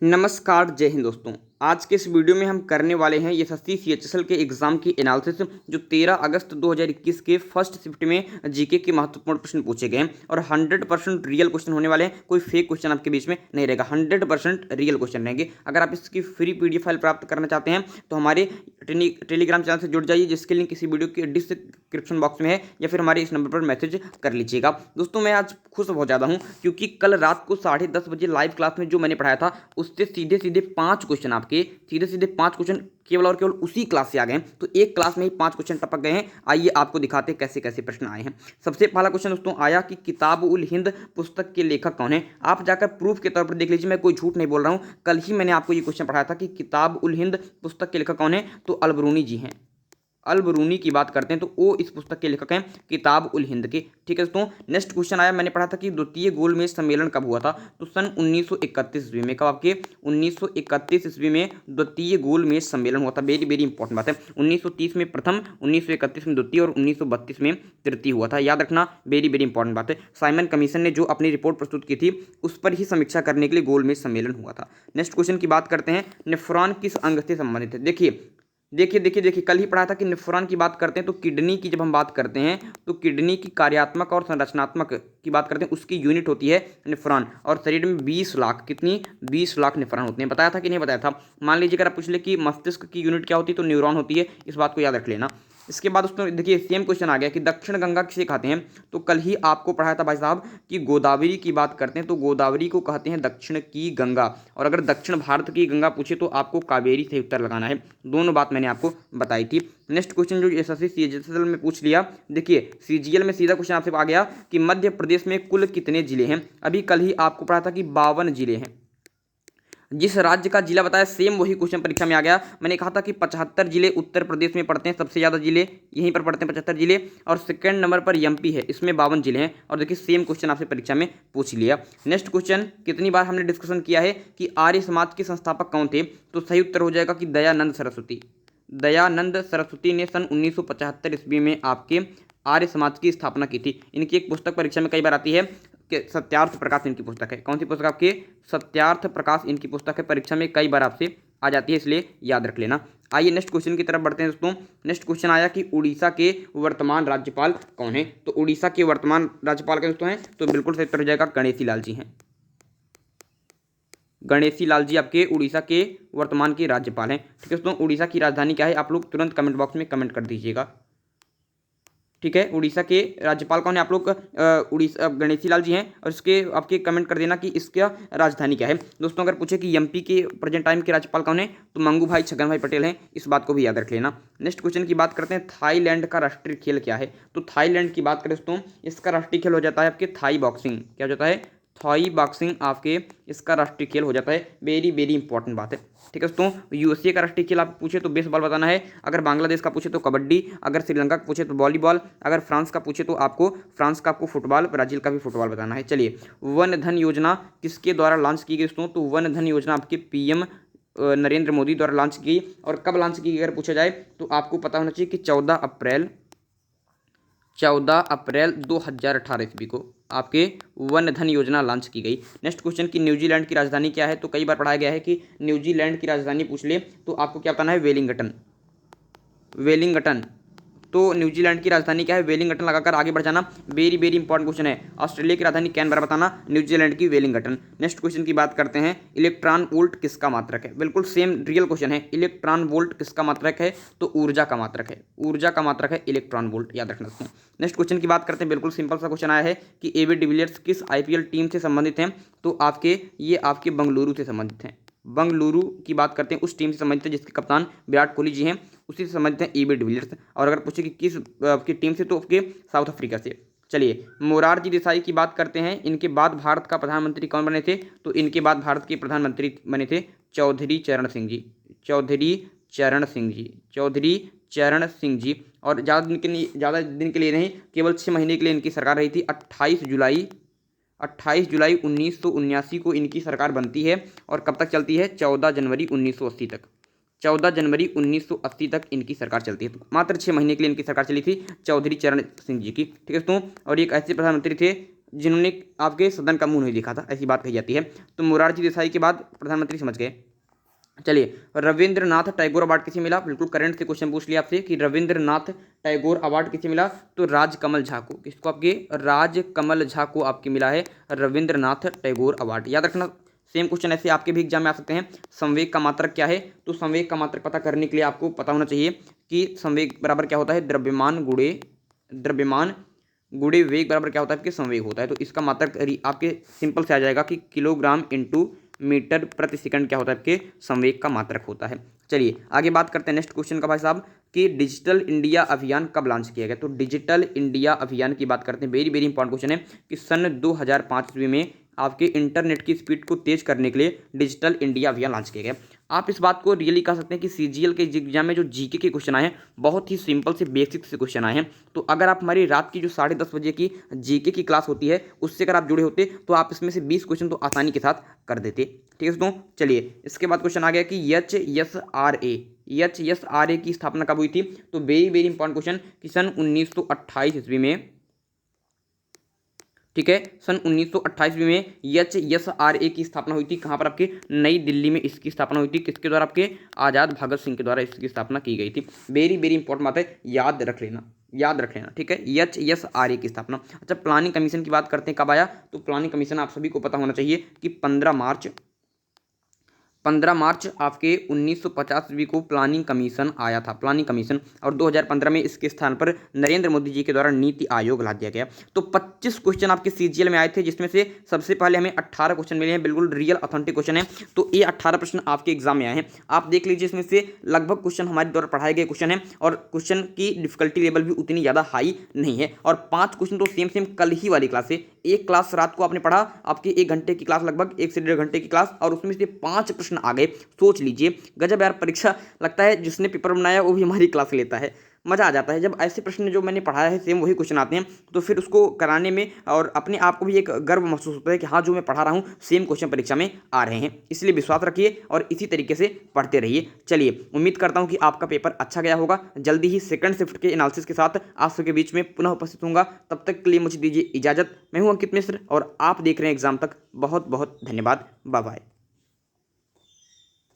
नमस्कार, जय हिंद दोस्तों। आज के इस वीडियो में हम करने वाले हैं एसएससी सीएचएसएल के एग्जाम की एनालिसिस जो 13 अगस्त 2021 के फर्स्ट शिफ्ट में जीके के महत्वपूर्ण प्रश्न पूछे गए हैं और 100% रियल क्वेश्चन होने वाले हैं। कोई फेक क्वेश्चन आपके बीच में नहीं रहेगा, 100% रियल क्वेश्चन रहेंगे। अगर आप इसकी फ्री पीडीएफ फाइल प्राप्त करना चाहते हैं तो हमारे टेलीग्राम चैनल से जुड़ जाइए, जिसके लिंक इसी वीडियो के डिस्क्रिप्शन बॉक्स में है, या फिर हमारे इस नंबर पर मैसेज कर लीजिएगा। दोस्तों, मैं आज खुश बहुत ज़्यादा हूँ क्योंकि कल रात को 10:30 बजे लाइव क्लास में जो मैंने पढ़ाया था उससे सीधे सीधे 5 क्वेश्चन आपके सीधे 5 क्वेश्चन केवल और केवल उसी क्लास से आ गए हैं। तो एक क्लास में ही 5 क्वेश्चन टपक गए हैं। आइए आपको दिखाते हैं कैसे कैसे प्रश्न आए हैं। सबसे पहला क्वेश्चन दोस्तों आया कि किताब उल हिंद पुस्तक के लेखक कौन है। आप जाकर प्रूफ के तौर पर देख लीजिए, मैं कोई झूठ नहीं बोल रहा हूँ। कल ही मैंने आपको ये क्वेश्चन पढ़ाया था कि किताब उल हिंद पुस्तक के लेखक कौन है, तो अल-बरूनी जी हैं। अल-बरूनी की बात करते हैं तो वो इस पुस्तक के लेखक हैं किताब उल हिंद के। ठीक है दोस्तों, नेक्स्ट क्वेश्चन आया, मैंने पढ़ा था कि द्वितीय गोलमेज सम्मेलन कब हुआ था, तो सन 1931 ईस्वी में। कब आपके 1931 ईस्वी में द्वितीय गोलमेज सम्मेलन हुआ था। वेरी वेरी इंपॉर्टेंट बात है। 1930 में प्रथम, 1931 में द्वितीय और 1932 में तृतीय हुआ था। याद रखना, वेरी वेरी इंपॉर्टेंट बात है। साइमन कमीशन ने जो अपनी रिपोर्ट प्रस्तुत की थी उस पर ही समीक्षा करने के लिए गोलमेज सम्मेलन हुआ था। नेक्स्ट क्वेश्चन की बात करते हैं, नेफ्रॉन किस अंग से संबंधित है। देखिए, कल ही पढ़ा था कि नेफ्रॉन की बात करते हैं तो किडनी की जब हम बात करते हैं तो किडनी की कार्यात्मक और संरचनात्मक की बात करते हैं, उसकी यूनिट होती है नेफ्रॉन। और शरीर में 20 लाख, कितनी 20 लाख नेफ्रॉन होते हैं। बताया था कि नहीं बताया था। मान लीजिए अगर आप पूछ ले कि मस्तिष्क की यूनिट क्या होती है तो न्यूरॉन होती है। इस बात को याद रख लेना। इसके बाद दोस्तों देखिए सेम क्वेश्चन आ गया कि दक्षिण गंगा किसे कहते हैं, तो कल ही आपको पढ़ाया था भाई साहब कि गोदावरी की बात करते हैं तो गोदावरी को कहते हैं दक्षिण की गंगा। और अगर दक्षिण भारत की गंगा पूछे तो आपको कावेरी से उत्तर लगाना है। दोनों बात मैंने आपको बताई थी। नेक्स्ट क्वेश्चन जो एसएससी सीजीएल में पूछ लिया, देखिए सीजीएल में सीधा क्वेश्चन आपसे आ गया कि मध्य प्रदेश में कुल कितने जिले हैं। अभी कल ही आपको पढ़ा था कि 52 जिले हैं। जिस राज्य का जिला बताया सेम वही क्वेश्चन परीक्षा में आ गया। मैंने कहा था कि 75 जिले उत्तर प्रदेश में पड़ते हैं, सबसे ज़्यादा जिले यहीं पर पड़ते हैं 75 जिले, और सेकंड नंबर पर एमपी है, इसमें 52 जिले हैं। और देखिए सेम क्वेश्चन आपसे परीक्षा में पूछ लिया। नेक्स्ट क्वेश्चन, कितनी बार हमने डिस्कशन किया है कि आर्य समाज के संस्थापक कौन थे, तो सही उत्तर हो जाएगा कि दयानंद सरस्वती। दयानंद सरस्वती ने सन 1975 ईस्वी में आपके आर्य समाज की स्थापना की थी। इनकी एक पुस्तक परीक्षा में कई बार आती है कि सत्यार्थ प्रकाश इनकी पुस्तक है। कौन सी पुस्तक आपके, सत्यार्थ प्रकाश इनकी पुस्तक है। परीक्षा में कई बार आपसे आ जाती है, इसलिए याद रख लेना। आइए नेक्स्ट क्वेश्चन की तरफ बढ़ते हैं दोस्तों। नेक्स्ट क्वेश्चन आया कि उड़ीसा के वर्तमान राज्यपाल कौन है, तो उड़ीसा के वर्तमान राज्यपाल कौन दोस्तों हैं, तो बिल्कुल सही उत्तर हो जाएगा गणेशी लाल जी हैं। गणेशी लाल जी आपके उड़ीसा के वर्तमान के राज्यपाल हैं। ठीक है दोस्तों, उड़ीसा की राजधानी क्या है आप लोग तुरंत कमेंट बॉक्स में कमेंट कर दीजिएगा। ठीक है, उड़ीसा के राज्यपाल कौन है आप लोग, उड़ीसा गणेशी लाल जी हैं। और इसके आपके कमेंट कर देना कि इसका राजधानी क्या है। दोस्तों अगर पूछे कि एमपी के प्रेजेंट टाइम के राज्यपाल कौन है, तो मंगू भाई छगन भाई पटेल हैं। इस बात को भी याद रख लेना। नेक्स्ट क्वेश्चन की बात करते हैं, थाईलैंड का राष्ट्रीय खेल क्या है, तो थाईलैंड की बात करें दोस्तों इसका राष्ट्रीय खेल हो जाता है आपके थाई बॉक्सिंग। क्या हो जाता है, थाई बॉक्सिंग आपके इसका राष्ट्रीय खेल हो जाता है। वेरी वेरी इंपॉर्टेंट बात है। ठीक है दोस्तों, यूएसए का राष्ट्रीय खेल आप पूछे तो बेसबॉल बताना है। अगर बांग्लादेश का पूछे तो कबड्डी, अगर श्रीलंका का पूछे तो वॉलीबॉल, अगर फ्रांस का पूछे तो फ्रांस का आपको फुटबॉल, ब्राजील का भी फुटबॉल बताना है। चलिए, वन धन योजना किसके द्वारा लॉन्च की गई दोस्तों, तो वन धन योजना आपके पीएम नरेंद्र मोदी द्वारा लॉन्च की गई। और कब लॉन्च की गई अगर पूछा जाए तो आपको पता होना चाहिए कि 14 अप्रैल 2018 ईस्वी को आपके वन धन योजना लॉन्च की गई। नेक्स्ट क्वेश्चन की न्यूजीलैंड की राजधानी क्या है, तो कई बार पढ़ाया गया है कि न्यूजीलैंड की राजधानी पूछ ले तो आपको क्या बताना है, वेलिंगटन। वेलिंगटन, तो न्यूजीलैंड की राजधानी क्या है, वेलिंगटन लगाकर आगे बढ़ जाना। वेरी वेरी इंपॉर्टेंट क्वेश्चन है। ऑस्ट्रेलिया की राजधानी कैनबरा बताना, न्यूजीलैंड की वेलिंगटन। नेक्स्ट क्वेश्चन की बात करते हैं, इलेक्ट्रॉन वोल्ट किसका मात्रक है, बिल्कुल सेम रियल क्वेश्चन है। इलेक्ट्रॉन वोल्ट किसका मात्रक है, तो ऊर्जा का मात्रक है। ऊर्जा का मात्रक है इलेक्ट्रॉन वोल्ट, याद रखना दोस्तों। नेक्स्ट क्वेश्चन की बात करते हैं, बिल्कुल सिंपल सा क्वेश्चन आया है कि एबी डिविलियर्स किस आईपीएल टीम से संबंधित हैं, तो ये आपके बंगलुरु से संबंधित हैं। बंगलुरु की बात करते हैं उस टीम से संबंधित है जिसके कप्तान विराट कोहली जी हैं, उसी से संबंधित हैं एबी डिविलियर्स। और अगर पूछे कि किस आपकी टीम से, तो आपके साउथ अफ्रीका से। चलिए, मोरारजी देसाई की बात करते हैं। इनके बाद भारत का प्रधानमंत्री कौन बने थे, तो इनके बाद भारत के प्रधानमंत्री बने थे चौधरी चरण सिंह जी। चौधरी चरण सिंह जी, चौधरी चरण सिंह जी। और ज़्यादा दिन के लिए नहीं, केवल 6 महीने के लिए इनकी सरकार रही थी। 28 जुलाई 1979 को इनकी सरकार बनती है। और कब तक चलती है, 14 जनवरी 1980 तक। 14 जनवरी 1980 तक इनकी सरकार चलती है। तो मात्र 6 महीने के लिए इनकी सरकार चली थी चौधरी चरण सिंह जी की। ठीक है दोस्तों, और एक ऐसे प्रधानमंत्री थे जिन्होंने आपके सदन का मुंह नहीं देखा था, ऐसी बात कही जाती है। तो मोरारजी देसाई के बाद प्रधानमंत्री समझ गए। चलिए, रविंद्रनाथ टैगोर अवार्ड किसे मिला? बिल्कुल करंट से क्वेश्चन पूछ लिया आपसे कि रविंद्रनाथ टैगोर अवार्ड किसे मिला? तो राजकमल झा को। किसको? आपके राजकमल झा को आपके मिला है रविंद्रनाथ टैगोर अवार्ड। याद रखना, सेम क्वेश्चन ऐसे आपके भी एग्जाम में आ सकते हैं। संवेग का मात्रक क्या है? तो संवेग का मात्रक पता करने के लिए आपको पता होना चाहिए कि संवेग बराबर क्या होता है? द्रव्यमान गुणे वेग बराबर क्या होता है? आपके संवेग होता है। तो इसका मात्रक आपके सिंपल से आ जाएगा कि किलोग्राम इंटू मीटर प्रति सेकंड क्या होता है? आपके संवेग का मात्रक होता है। चलिए आगे बात करते हैं नेक्स्ट क्वेश्चन का भाई साहब कि डिजिटल इंडिया अभियान कब लॉन्च किया गया? तो डिजिटल इंडिया अभियान की बात करते हैं। वेरी वेरी इंपॉर्टेंट क्वेश्चन है कि सन 2005 ईस्वी में आपके इंटरनेट की स्पीड को तेज करने के लिए डिजिटल इंडिया अभियान लॉन्च किया गया। आप इस बात को रियली कह सकते हैं कि सीजीएल के एग्जाम में जो जीके के क्वेश्चन आए हैं बहुत ही सिंपल से बेसिक से क्वेश्चन आए हैं। तो अगर आप हमारी रात की जो 10:30 बजे की जीके की क्लास होती है उससे अगर आप जुड़े होते तो आप इसमें से 20 क्वेश्चन तो आसानी के साथ कर देते। ठीक है दोस्तों, चलिए इसके बाद क्वेश्चन आ गया कि एचएसआरए की स्थापना कब हुई थी? तो वेरी वेरी इंपॉर्टेंट क्वेश्चन कि सन 1928 ईस्वी में। ठीक है, सन 1928 में एचएसआरए की स्थापना हुई थी। कहाँ पर? आपके नई दिल्ली में इसकी स्थापना हुई थी। किसके द्वारा? आपके आज़ाद भगत सिंह के द्वारा इसकी स्थापना की गई थी। वेरी वेरी इंपॉर्टेंट बात है, याद रख लेना। ठीक है, एचएसआरए की स्थापना। अच्छा, प्लानिंग कमीशन की बात करते हैं, कब आया? तो प्लानिंग कमीशन आप सभी को पता होना चाहिए कि 15 मार्च आपके 1950 ईस्वी को प्लानिंग कमीशन आया था, प्लानिंग कमीशन। और 2015 में इसके स्थान पर नरेंद्र मोदी जी के द्वारा नीति आयोग ला दिया गया। तो 25 क्वेश्चन आपके सीजीएल में आए थे, जिसमें से सबसे पहले हमें 18 क्वेश्चन मिले हैं, बिल्कुल रियल ऑथेंटिक क्वेश्चन है। तो ये 18 प्रश्न आपके एग्जाम में आए हैं। आप देख लीजिए, इसमें से लगभग क्वेश्चन हमारे द्वारा पढ़ाए गए क्वेश्चन है और क्वेश्चन की डिफिकल्टी लेवल भी उतनी ज़्यादा हाई नहीं है। और 5 क्वेश्चन तो सेम कल ही वाली क्लास से, एक क्लास रात को आपने पढ़ा, आपकी 1 घंटे की क्लास, लगभग 1 से 1.5 घंटे की क्लास, और उसमें से 5 प्रश्न आ गए। सोच लीजिए, गजब यार परीक्षा। लगता है जिसने पेपर बनाया वो भी हमारी क्लास लेता है। मज़ा आ जाता है जब ऐसे प्रश्न जो मैंने पढ़ाया है सेम वही क्वेश्चन आते हैं, तो फिर उसको कराने में और अपने आप को भी एक गर्व महसूस होता है कि हाँ, जो मैं पढ़ा रहा हूँ सेम क्वेश्चन परीक्षा में आ रहे हैं। इसलिए विश्वास रखिए और इसी तरीके से पढ़ते रहिए। चलिए, उम्मीद करता हूँ कि आपका पेपर अच्छा गया होगा। जल्दी ही सेकंड शिफ्ट के एनालिसिस के साथ आप सबके बीच में पुनः उपस्थित होऊंगा। तब तक के लिए मुझे दीजिए इजाज़त। मैं हूँ अंकित मिश्र और आप देख रहे हैं एग्जाम तक। बहुत बहुत धन्यवाद। Bye bye.